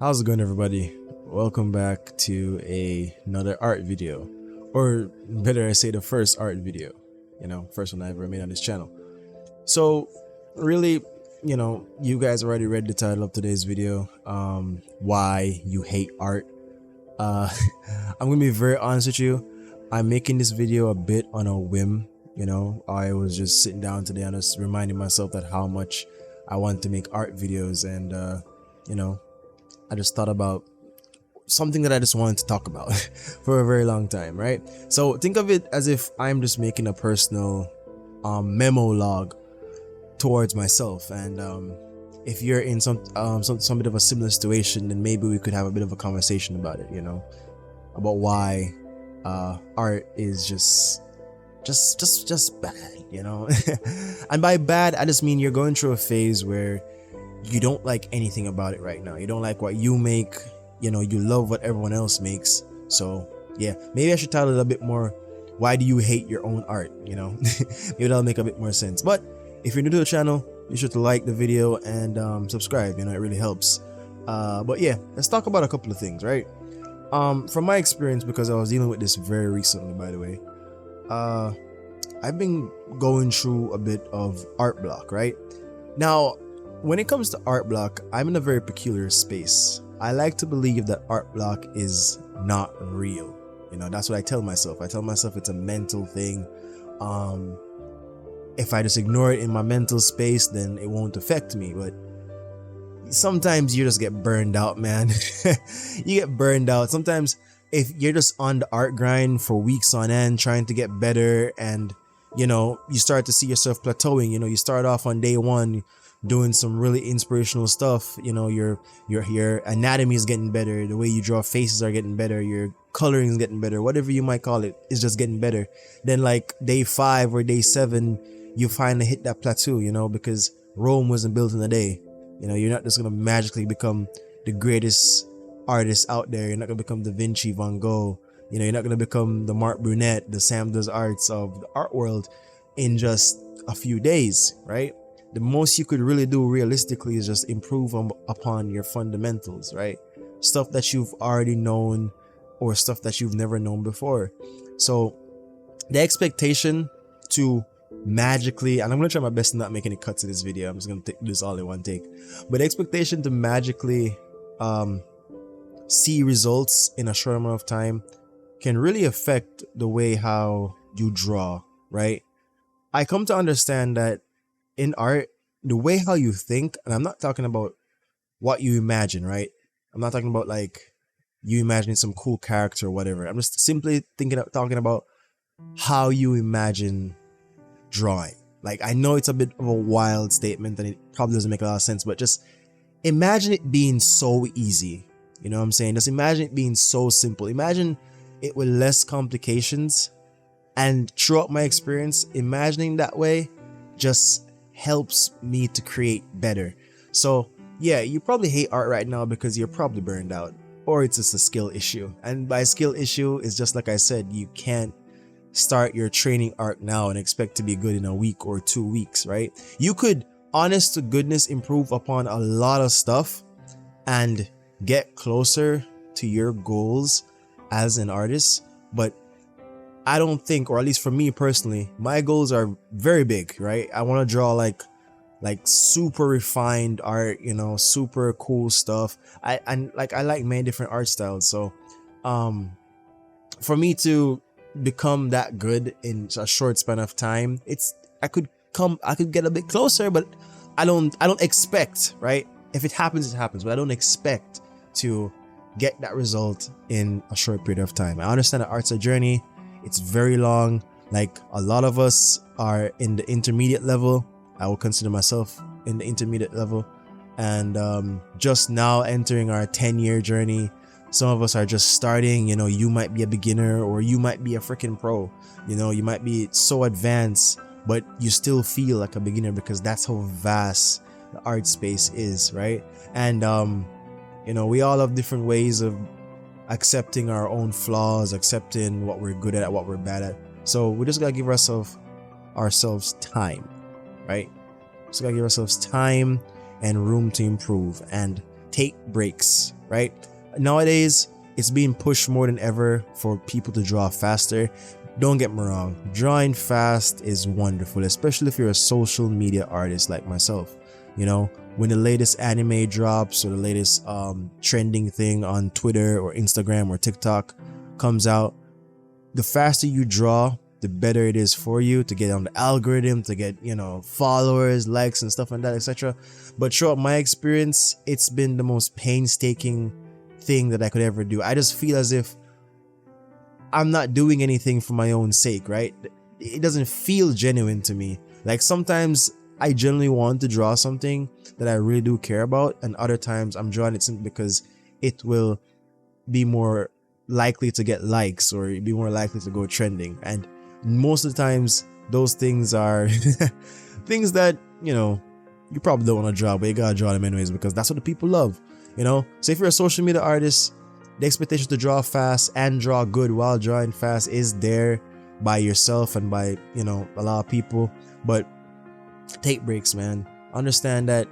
How's it going, everybody? Welcome back to another art video, or better I say the first art video, first one I ever made on this channel. So really, you guys already read the title of today's video, why you hate art. I'm gonna be very honest with you. I'm making this video a bit on a whim. I was just sitting down today and just reminding myself that how much I want to make art videos, and I just thought about something that I just wanted to talk about for a very long time, right? So think of it as if I'm just making a personal memo log towards myself, and if you're in some bit of a similar situation, then maybe we could have a bit of a conversation about it, about why art is just bad, and by bad I just mean you're going through a phase where you don't like anything about it right now. You don't like what you make, you love what everyone else makes. So yeah, maybe I should title it a bit more, why do you hate your own art? Maybe that'll make a bit more sense. But if you're new to the channel, be sure to like the video and subscribe, it really helps. But yeah, let's talk about a couple of things, right? From my experience, because I was dealing with this very recently, by the way, I've been going through a bit of art block, right? Now, when it comes to art block, I'm in a very peculiar space. I like to believe that art block is not real. That's what I tell myself. I tell myself it's a mental thing. If I just ignore it in my mental space, then it won't affect me. But sometimes you just get burned out, man. You get burned out. Sometimes if you're just on the art grind for weeks on end, trying to get better, and you start to see yourself plateauing. You start off on day one doing some really inspirational stuff. Your anatomy is getting better, the way you draw faces are getting better, your coloring is getting better, whatever you might call it is just getting better. Then like day 5 or day 7, you finally hit that plateau, because Rome wasn't built in a day. You're not just gonna magically become the greatest artist out there. You're not gonna become Da Vinci, Van Gogh. You're not gonna become the Mark Brunette, the Sam Does Arts of the art world in just a few days, right? The most you could really do realistically is just improve upon your fundamentals, right? Stuff that you've already known or stuff that you've never known before. So the expectation to magically, and I'm going to try my best to not make any cuts in this video, I'm just going to do this all in one take, but the expectation to magically see results in a short amount of time can really affect the way how you draw, right? I come to understand that in art, the way how you think, and I'm not talking about what you imagine, right? I'm not talking about like you imagining some cool character or whatever. I'm just simply talking about how you imagine drawing. Like, I know it's a bit of a wild statement and it probably doesn't make a lot of sense, but just imagine it being so easy. You know what I'm saying? Just imagine it being so simple. Imagine it with less complications. And throughout my experience, imagining that way just helps me to create better. So yeah, you probably hate art right now because you're probably burned out, or it's just a skill issue. And by skill issue, it's just like I said, you can't start your training arc now and expect to be good in a week or 2 weeks, right? You could, honest to goodness, improve upon a lot of stuff and get closer to your goals as an artist, but I don't think, or at least for me personally, my goals are very big, right? I want to draw like super refined art, super cool stuff. I like many different art styles. So for me to become that good in a short span of time, I could get a bit closer, but I don't expect, right? If it happens, it happens, but I don't expect to get that result in a short period of time. I understand that art's a journey. It's very long. Like, a lot of us are in the intermediate level. I will consider myself in the intermediate level, and just now entering our 10-year journey. Some of us are just starting. You might be a beginner, or you might be a freaking pro. You might be so advanced, but you still feel like a beginner because that's how vast the art space is, right? And we all have different ways of accepting our own flaws, accepting what we're good at, what we're bad at. So we just gotta give ourselves time, right? Just gotta give ourselves time and room to improve and take breaks, right? Nowadays, it's being pushed more than ever for people to draw faster. Don't get me wrong, drawing fast is wonderful, especially if you're a social media artist like myself. You know, when the latest anime drops or the latest trending thing on Twitter or Instagram or TikTok comes out, the faster you draw, the better it is for you to get on the algorithm, to get, you know, followers, likes and stuff like that, etc. But throughout my experience, it's been the most painstaking thing that I could ever do. I just feel as if I'm not doing anything for my own sake, right? It doesn't feel genuine to me. Like sometimes I genuinely want to draw something that I really do care about, and other times I'm drawing it simply because it will be more likely to get likes or be more likely to go trending. And most of the times those things are things that, you know, you probably don't want to draw, but you gotta draw them anyways because that's what the people love, you know? So if you're a social media artist, the expectation to draw fast and draw good while drawing fast is there by yourself and by, you know, a lot of people. But take breaks, man. Understand that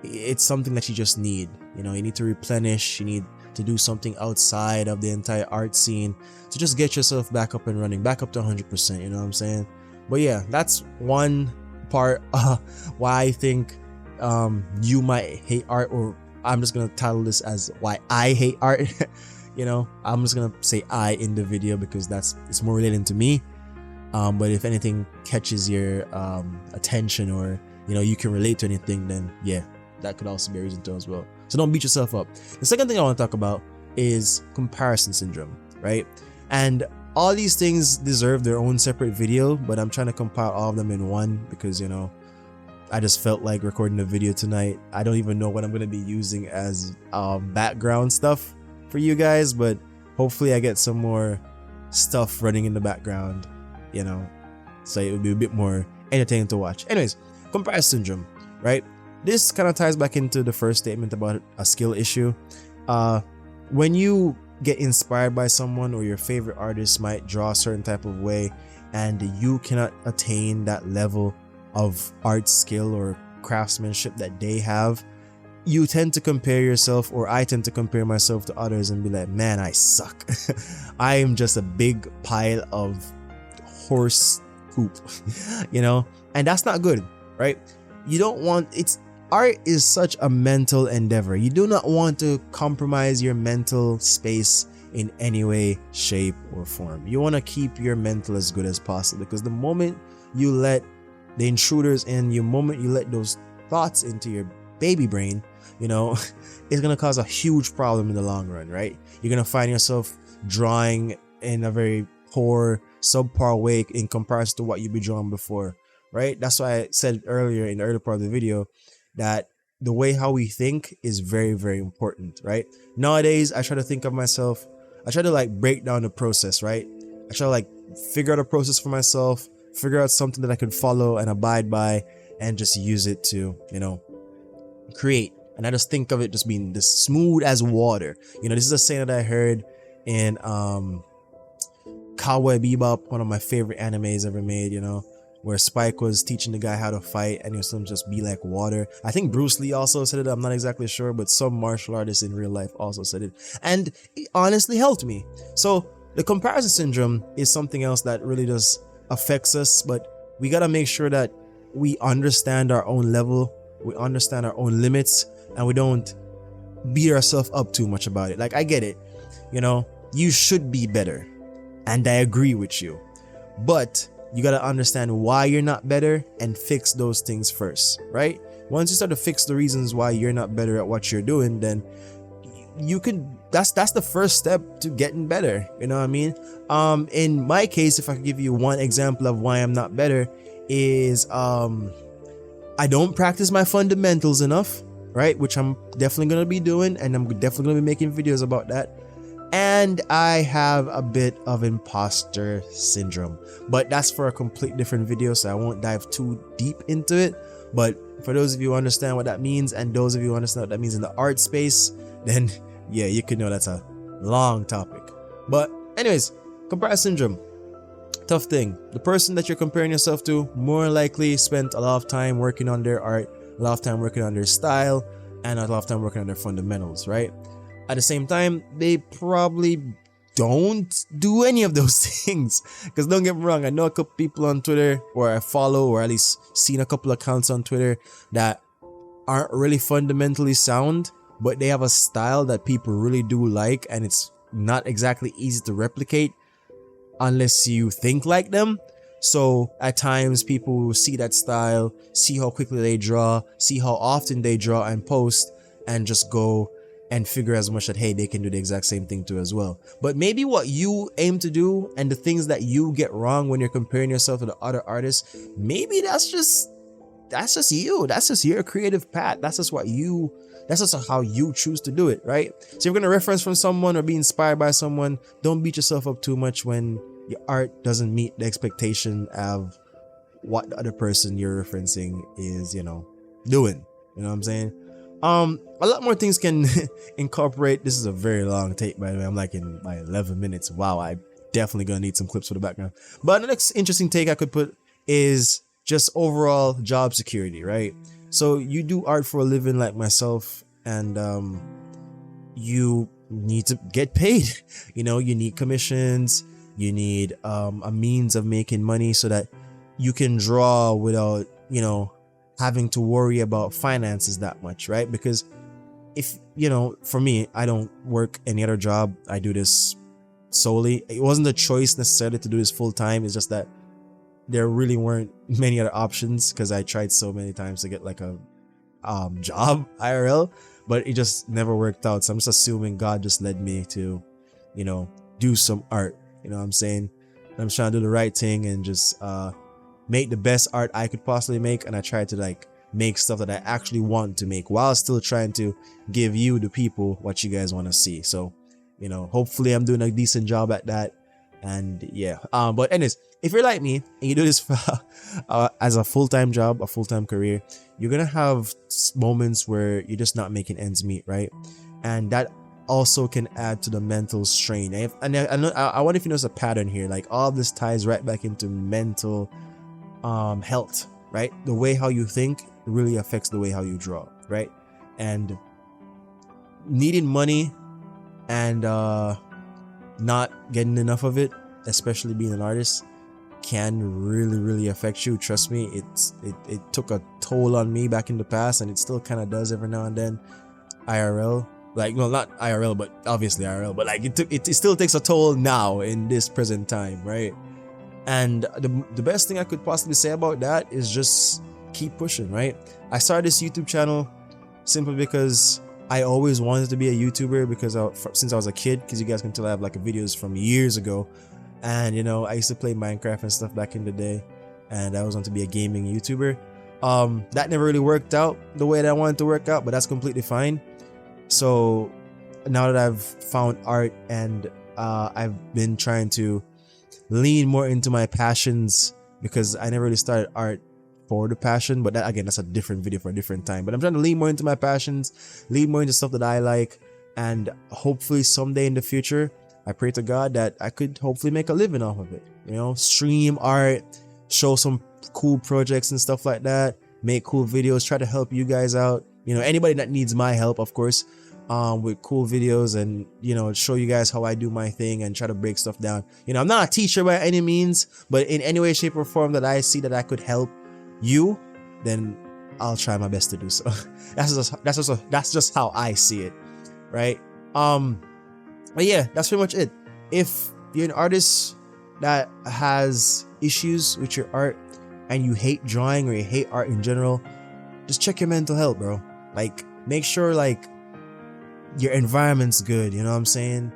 it's something that you just need. You know, you need to replenish, you need to do something outside of the entire art scene to just get yourself back up and running, back up to 100%, you know what I'm saying? But yeah, that's one part why I think you might hate art, or I'm just gonna title this as why I hate art. You know, I'm just gonna say I in the video because it's more related to me. But if anything catches your attention, or you know, you can relate to anything, then yeah, that could also be a reason to as well. So don't beat yourself up. The second thing I want to talk about is comparison syndrome, right? And all these things deserve their own separate video, but I'm trying to compile all of them in one because, you know, I just felt like recording a video tonight. I don't even know what I'm going to be using as background stuff for you guys, but hopefully I get some more stuff running in the background, you know, so it would be a bit more entertaining to watch. Anyways, comparison syndrome, right? This kind of ties back into the first statement about a skill issue. When you get inspired by someone, or your favorite artist might draw a certain type of way, and you cannot attain that level of art skill or craftsmanship that they have, you tend to compare yourself, or I tend to compare myself to others and be like, man, I suck. I am just a big pile of horse poop, you know, and that's not good, right? You don't want, art is such a mental endeavor. You do not want to compromise your mental space in any way, shape, or form. You want to keep your mental as good as possible, because the moment you let the intruders in, the moment you let those thoughts into your baby brain, you know, it's going to cause a huge problem in the long run, right? You're going to find yourself drawing in a very poor, subpar way in comparison to what you've been drawing before, right? That's why I said earlier in the early part of the video that the way how we think is very, very important, right? Nowadays, I try to think of myself, I try to like break down the process, right? I try to like figure out a process for myself, figure out something that I could follow and abide by, and just use it to, you know, create. And I just think of it just being this smooth as water. You know, this is a saying that I heard in Cowboy Bebop, one of my favorite animes ever made, you know, where Spike was teaching the guy how to fight, and he was going to just be like water. I think Bruce Lee also said it, I'm not exactly sure, but some martial artists in real life also said it, and it honestly helped me. So the comparison syndrome is something else that really just affects us, but we got to make sure that we understand our own level, we understand our own limits, and we don't beat ourselves up too much about it. Like, I get it, you know, you should be better, and I agree with you, but you got to understand why you're not better and fix those things first, right? Once you start to fix the reasons why you're not better at what you're doing, then you can, that's the first step to getting better, you know what I mean? In my case, if I could give you one example of why I'm not better, is I don't practice my fundamentals enough, right? Which I'm definitely going to be doing, and I'm definitely going to be making videos about that. And I have a bit of imposter syndrome, but that's for a complete different video, so I won't dive too deep into it. But for those of you who understand what that means, and those of you who understand what that means in the art space, then yeah, you could know that's a long topic. But anyways, comparison syndrome, tough thing. The person that you're comparing yourself to more likely spent a lot of time working on their art, a lot of time working on their style, and a lot of time working on their fundamentals, right? At the same time, they probably don't do any of those things. Because don't get me wrong, I know a couple people on Twitter, or I follow, or at least seen a couple accounts on Twitter that aren't really fundamentally sound, but they have a style that people really do like, and it's not exactly easy to replicate unless you think like them. So at times people will see that style, see how quickly they draw, see how often they draw and post, and just go and figure as much that, hey, they can do the exact same thing too as well. But maybe what you aim to do and the things that you get wrong when you're comparing yourself to the other artists, maybe that's just you. That's just your creative path. That's just how you choose to do it, right? So if you're gonna reference from someone or be inspired by someone, don't beat yourself up too much when your art doesn't meet the expectation of what the other person you're referencing is, doing. You know what I'm saying? A lot more things can incorporate. This is a very long tape, by the way. I'm like in my 11 minutes. Wow, I definitely gonna need some clips for the background. But the next interesting take I could put is just overall job security, right? So you do art for a living like myself, and you need to get paid. You need commissions, you need a means of making money so that you can draw without, having to worry about finances that much, right? Because if, for me, I don't work any other job. I do this solely. It wasn't a choice necessarily to do this full time. It's just that there really weren't many other options, because I tried so many times to get like a job IRL, but it just never worked out. So I'm just assuming God just led me to, do some art. You know what I'm saying? I'm trying to do the right thing and just make the best art I could possibly make. And I try to like make stuff that I actually want to make while still trying to give you, the people, what you guys want to see. So, hopefully I'm doing a decent job at that. And yeah, but anyways, if you're like me and you do this for, as a full-time job, a full-time career, you're gonna have moments where you're just not making ends meet, right? And that also can add to the mental strain. I wonder if you notice a pattern here. Like, all of this ties right back into mental health, right? The way how you think really affects the way how you draw, right? And needing money and not getting enough of it, especially being an artist, can really affect you. Trust me, it took a toll on me back in the past, and it still kind of does every now and then. IRL, like, well, not IRL, but obviously IRL, but like it still takes a toll now in this present time, right? And the best thing I could possibly say about that is just keep pushing, right? I started this YouTube channel simply because I always wanted to be a YouTuber, because since I was a kid, because you guys can tell I have like videos from years ago. And I used to play Minecraft and stuff back in the day, and I was wanted to be a gaming YouTuber. That never really worked out the way that I wanted to work out, but that's completely fine. So now that I've found art, and I've been trying to lean more into my passions, because I never really started art for the passion, but that, again, that's a different video for a different time. But I'm trying to lean more into my passions, lean more into stuff that I like, and hopefully someday in the future, I pray to God that I could hopefully make a living off of it. Stream art, show some cool projects and stuff like that, make cool videos, try to help you guys out. Anybody that needs my help, of course, with cool videos, and show you guys how I do my thing and try to break stuff down. I'm not a teacher by any means, but in any way, shape, or form that I see that I could help you, then I'll try my best to do so. That's just how I see it, right? But yeah, that's pretty much it. If you're an artist that has issues with your art, and you hate drawing, or you hate art in general, just check your mental health, bro. Like, make sure like your environment's good, you know what I'm saying?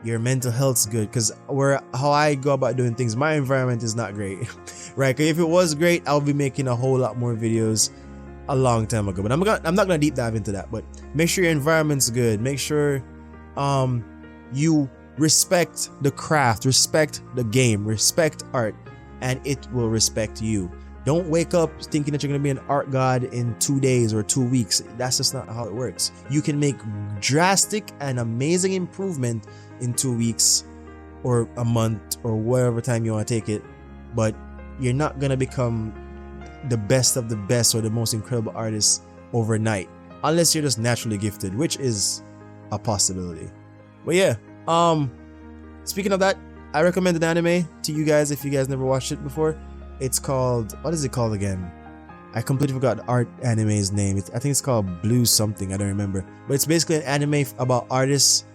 Your mental health's good, because how I go about doing things, my environment is not great. Right? 'Cause if it was great, I'll be making a whole lot more videos a long time ago. But I'm not gonna deep dive into that. But make sure your environment's good. Make sure you respect the craft, respect the game, respect art, and it will respect you. Don't wake up thinking that you're gonna be an art god in 2 days or 2 weeks. That's just not how it works. You can make drastic and amazing improvement in 2 weeks or a month or whatever time you want to take it, but you're not gonna become the best of the best or the most incredible artist overnight, unless you're just naturally gifted, which is a possibility. But yeah, speaking of that, I recommend an anime to you guys if you guys never watched it before. It's called, what is it called again? I completely forgot the art anime's name. I think it's called Blue something, I don't remember. But it's basically an anime about artists,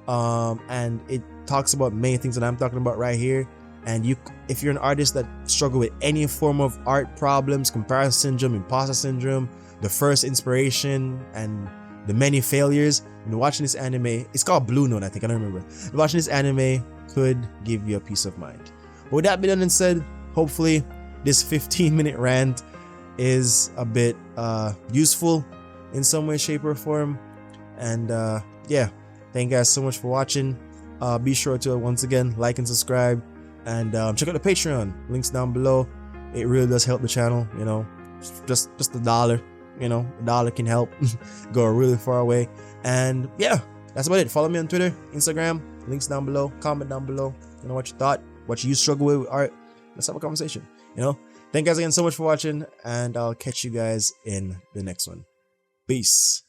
and it talks about many things that I'm talking about right here. And if you're an artist that struggle with any form of art problems, comparison syndrome, imposter syndrome, the first inspiration, and the many failures, and watching this anime, it's called Blue Note, I think, I don't remember. Watching this anime could give you a peace of mind. But with that being done and said, hopefully this 15-minute rant is a bit useful in some way, shape, or form. And yeah, thank you guys so much for watching. Be sure to once again like and subscribe, and check out the Patreon, links down below. It really does help the channel, you know. Just $1, you know, $1 can help go really far away. And yeah, that's about it. Follow me on Twitter, Instagram, links down below. Comment down below, you know, what you thought, what you struggle with art. Let's have a conversation, you know. Thank you guys again so much for watching, and I'll catch you guys in the next one. Peace.